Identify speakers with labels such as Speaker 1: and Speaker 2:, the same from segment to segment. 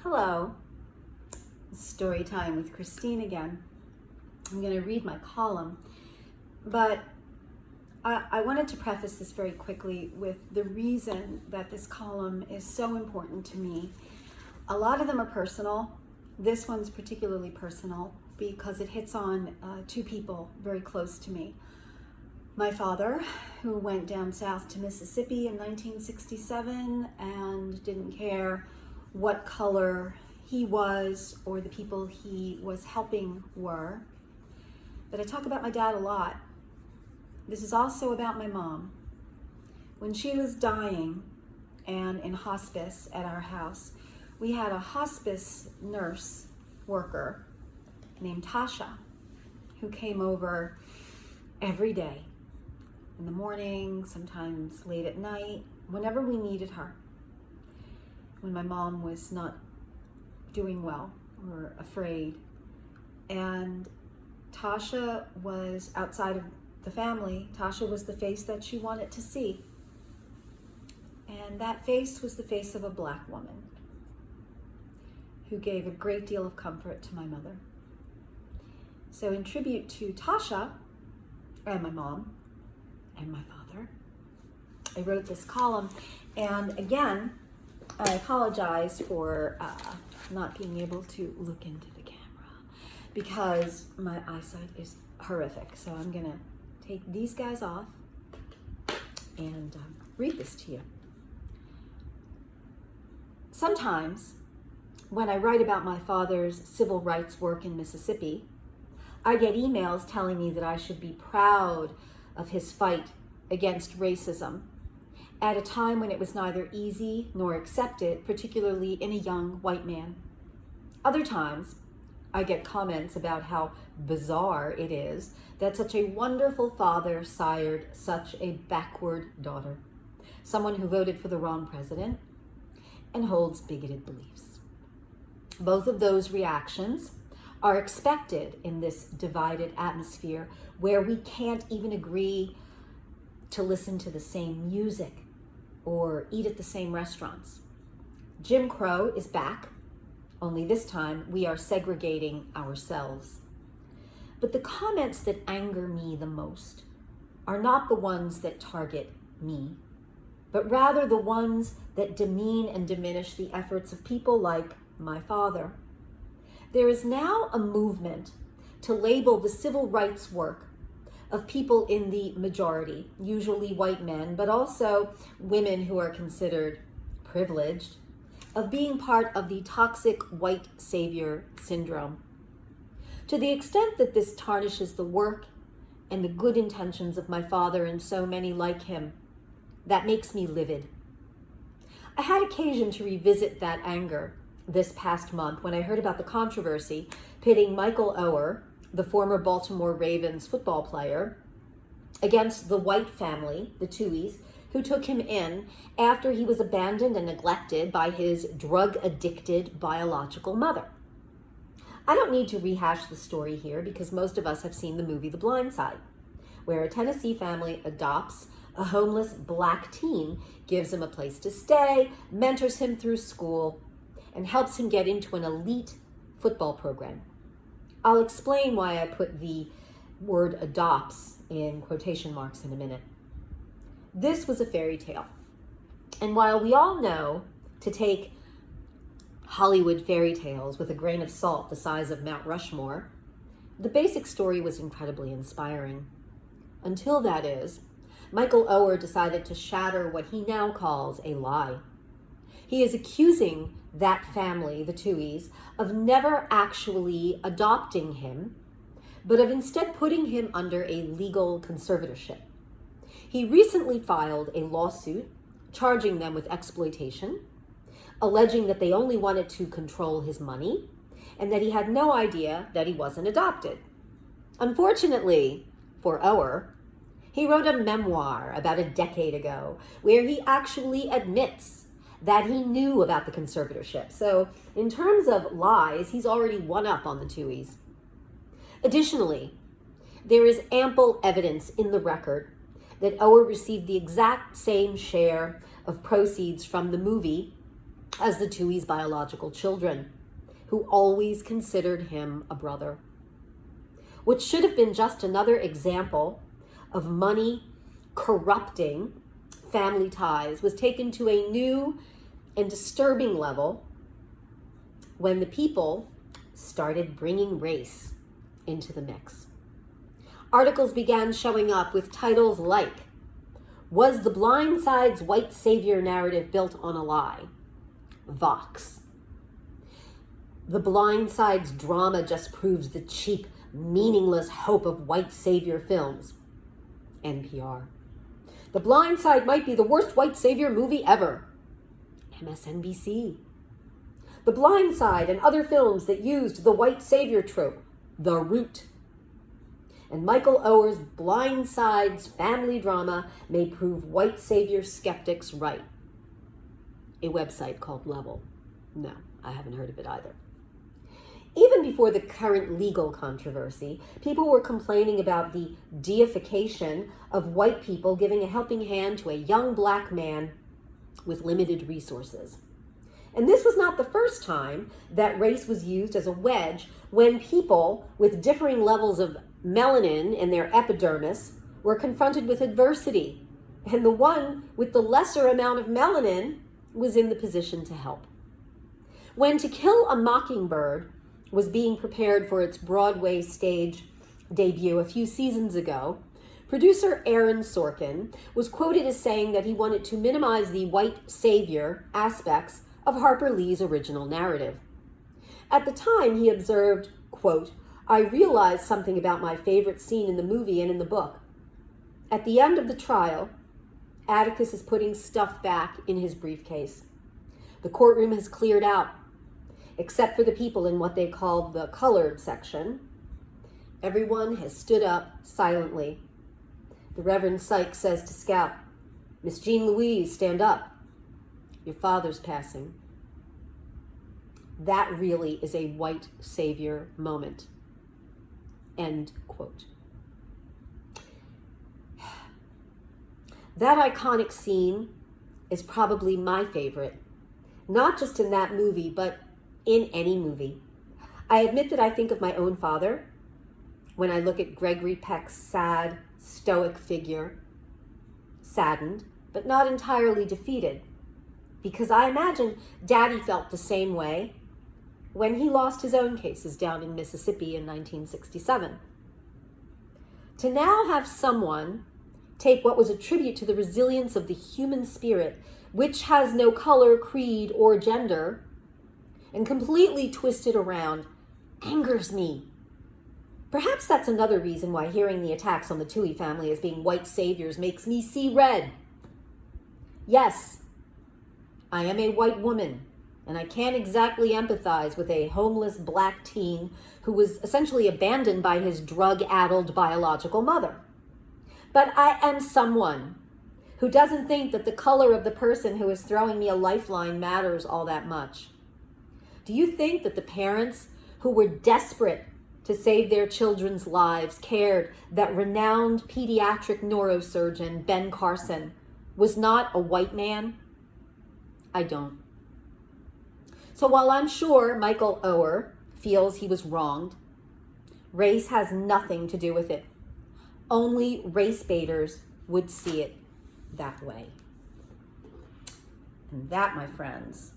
Speaker 1: Hello, story time with Christine again. I'm going to read my column, but I wanted to preface this very quickly with the reason that this column is so important to me. A lot of them are personal. This one's particularly personal because it hits on two people very close to me. My father, who went down south to Mississippi in 1967 and didn't care what color he was or the people he was helping were. But I talk about my dad a lot. This is also about my mom. When she was dying and in hospice at our house, we had a hospice nurse worker named Tasha who came over every day, in the morning, sometimes late at night, whenever we needed her. When my mom was not doing well or afraid. And Tasha was outside of the family. Tasha was the face that she wanted to see. And that face was the face of a Black woman who gave a great deal of comfort to my mother. So in tribute to Tasha and my mom and my father, I wrote this column. And again, I apologize for not being able to look into the camera because my eyesight is horrific. So I'm going to take these guys off and read this to you. Sometimes when I write about my father's civil rights work in Mississippi, I get emails telling me that I should be proud of his fight against racism at a time when it was neither easy nor accepted, particularly in a young white man. Other times, I get comments about how bizarre it is that such a wonderful father sired such a backward daughter, someone who voted for the wrong president and holds bigoted beliefs. Both of those reactions are expected in this divided atmosphere where we can't even agree to listen to the same music or eat at the same restaurants. Jim Crow is back, only this time we are segregating ourselves. But the comments that anger me the most are not the ones that target me, but rather the ones that demean and diminish the efforts of people like my father. There is now a movement to label the civil rights work of people in the majority, usually white men, but also women who are considered privileged, of being part of the toxic white savior syndrome. To the extent that this tarnishes the work and the good intentions of my father and so many like him, that makes me livid. I had occasion to revisit that anger this past month when I heard about the controversy pitting Michael Oher, the former Baltimore Ravens football player, against the white family, the Tuohys, who took him in after he was abandoned and neglected by his drug-addicted biological mother. I don't need to rehash the story here because most of us have seen the movie The Blind Side, where a Tennessee family adopts a homeless Black teen, gives him a place to stay, mentors him through school, and helps him get into an elite football program. I'll explain why I put the word adopts in quotation marks in a minute. This was a fairy tale. And while we all know to take Hollywood fairy tales with a grain of salt the size of Mount Rushmore, the basic story was incredibly inspiring. Until, that is, Michael Oher decided to shatter what he now calls a lie. He is accusing that family, the Tuohys, of never actually adopting him, but of instead putting him under a legal conservatorship. He recently filed a lawsuit charging them with exploitation, alleging that they only wanted to control his money, and that he had no idea that he wasn't adopted. Unfortunately for Oher, he wrote a memoir about a decade ago where he actually admits that he knew about the conservatorship. So in terms of lies, he's already one up on the Tuohys. Additionally, there is ample evidence in the record that Oher received the exact same share of proceeds from the movie as the Tuohy's biological children, who always considered him a brother. What should have been just another example of money corrupting family ties was taken to a new and disturbing level when the people started bringing race into the mix. Articles began showing up with titles like, "Was the Blind Side's white savior narrative built on a lie?" Vox. "The Blind Side's drama just proves the cheap, meaningless hope of white savior films." NPR. "The Blind Side might be the worst white savior movie ever." MSNBC. "The Blind Side and other films that used the white savior trope." The Root. And Michael Oher's Blind Side's family drama may prove white savior skeptics right. A website called Level. No, I haven't heard of it either. Even before the current legal controversy, people were complaining about the deification of white people giving a helping hand to a young black man with limited resources. And this was not the first time that race was used as a wedge when people with differing levels of melanin in their epidermis were confronted with adversity, and the one with the lesser amount of melanin was in the position to help. When To Kill a Mockingbird was being prepared for its Broadway stage debut a few seasons ago, producer Aaron Sorkin was quoted as saying that he wanted to minimize the white savior aspects of Harper Lee's original narrative. At the time, he observed, quote, "I realized something about my favorite scene in the movie and in the book. At the end of the trial, Atticus is putting stuff back in his briefcase. The courtroom has cleared out, except for the people in what they called the colored section. Everyone has stood up silently. The Reverend Sykes says to Scout, 'Miss Jean Louise, stand up. Your father's passing.' That really is a white savior moment." End quote. That iconic scene is probably my favorite, not just in that movie, but in any movie. I admit that I think of my own father when I look at Gregory Peck's sad, stoic figure, saddened, but not entirely defeated, because I imagine Daddy felt the same way when he lost his own cases down in Mississippi in 1967. To now have someone take what was a tribute to the resilience of the human spirit, which has no color, creed, or gender, and completely twist it around, angers me. Perhaps that's another reason why hearing the attacks on the Tuohy family as being white saviors makes me see red. Yes, I am a white woman, and I can't exactly empathize with a homeless black teen who was essentially abandoned by his drug-addled biological mother. But I am someone who doesn't think that the color of the person who is throwing me a lifeline matters all that much. Do you think that the parents who were desperate to save their children's lives cared that renowned pediatric neurosurgeon Ben Carson was not a white man? I don't. So while I'm sure Michael Oher feels he was wronged, race has nothing to do with it. Only race baiters would see it that way. And that, my friends,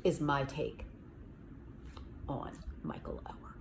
Speaker 1: is my take on Michael Oher.